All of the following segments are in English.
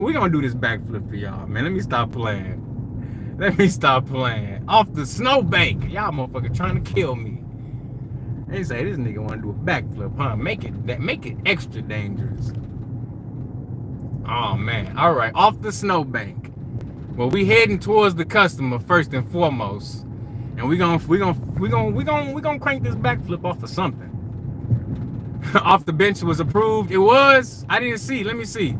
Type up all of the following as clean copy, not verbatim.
We gonna do this backflip for y'all, man. Let me stop playing. Let me stop playing. Off the snowbank. Y'all motherfucker trying to kill me. They say this nigga wanna do a backflip, huh? Make it extra dangerous. Oh man. Alright, off the snowbank. Well, we heading towards the customer first and foremost. And we gonna crank this backflip off of something. Off the bench was approved. It was. I didn't see. Let me see.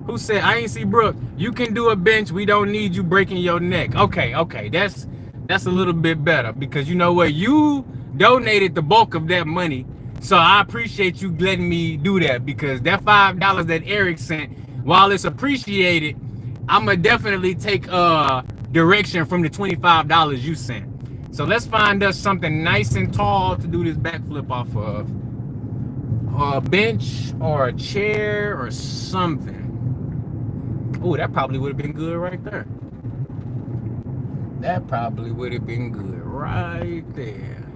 Who said? I ain't see Brooke. You can do a bench. We don't need you breaking your neck. Okay. That's a little bit better because you know what? You donated the bulk of that money, so I appreciate you letting me do that because that $5 that Eric sent, while it's appreciated, I'ma definitely take direction from the $25 you sent. So let's find us something nice and tall to do this backflip off of. A bench or a chair or something. Oh, that probably would have been good right there. That probably would have been good right there.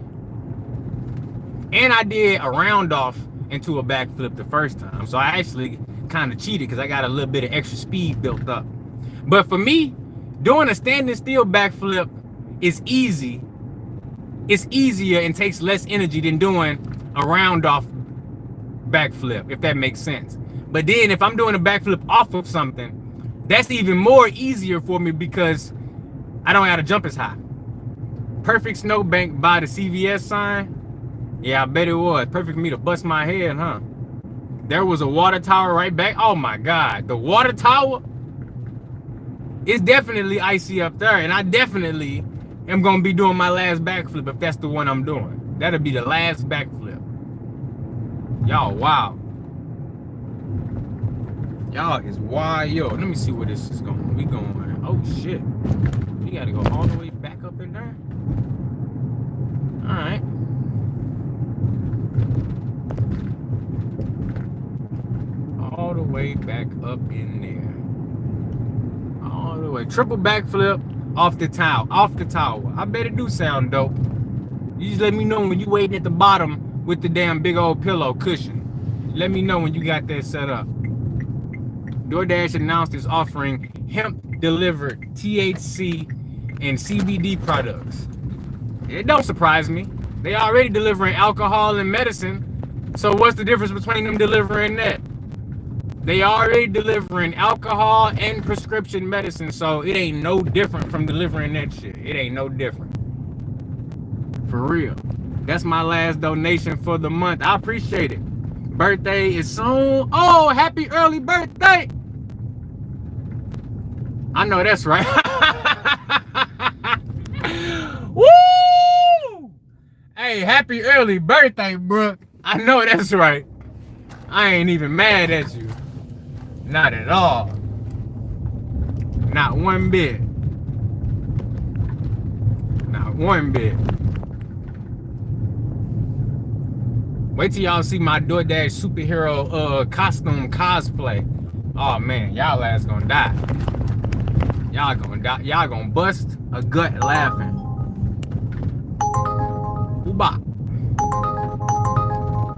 And I did a round off into a backflip the first time. So I actually kind of cheated because I got a little bit of extra speed built up. But for me, doing a standing still backflip is easy. It's easier and takes less energy than doing a round off backflip, if that makes sense. But then if I'm doing a backflip off of something, that's even more easier for me because I don't have to jump as high. Perfect snowbank by the CVS sign. Yeah, I bet it was. Perfect for me to bust my head, huh? There was a water tower right back. Oh my God, the water tower is definitely icy up there, and I definitely am gonna be doing my last backflip if that's the one I'm doing. That'll be the last backflip. Y'all, wow. Y'all is wild. Yo, let me see where this is going. We going. Oh shit. We gotta go all the way back up in there. Alright. All the way back up in there. All the way. Triple backflip off the tower. Off the tower. I bet it do sound dope. You just let me know when you waiting at the bottom with the damn big old pillow cushion. Let me know when you got that set up. DoorDash announced it's offering hemp-delivered THC and CBD products. It don't surprise me. They already delivering alcohol and medicine. So what's the difference between them delivering that? They already delivering alcohol and prescription medicine, so it ain't no different from delivering that shit. It ain't no different. For real. That's my last donation for the month. I appreciate it. Birthday is soon. Oh, happy early birthday. I know that's right. Woo! Hey, happy early birthday, Brooke. I know that's right. I ain't even mad at you. Not at all. Not one bit. Not one bit. Wait till y'all see my DoorDash superhero costume cosplay. Oh man, y'all ass gonna die. Y'all gonna die. Y'all gonna bust a gut laughing. Oobah.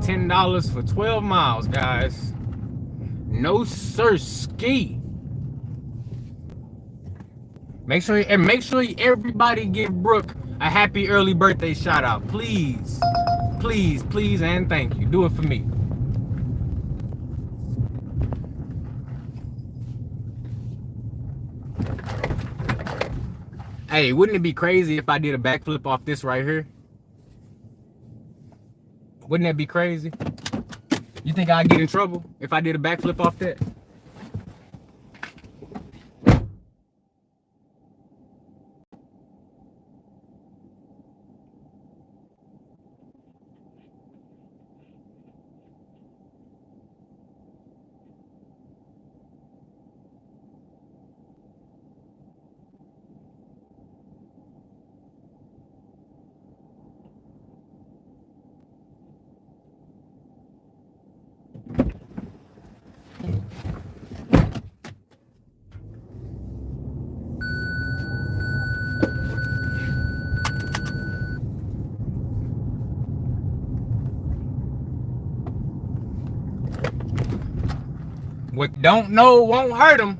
$10 for 12 miles, guys. No sir ski. Make sure everybody give Brooke a happy early birthday shout out, please. Please, and thank you. Do it for me. Hey, wouldn't it be crazy if I did a backflip off this right here? Wouldn't that be crazy? You think I'd get in trouble if I did a backflip off that? What don't know won't hurt them.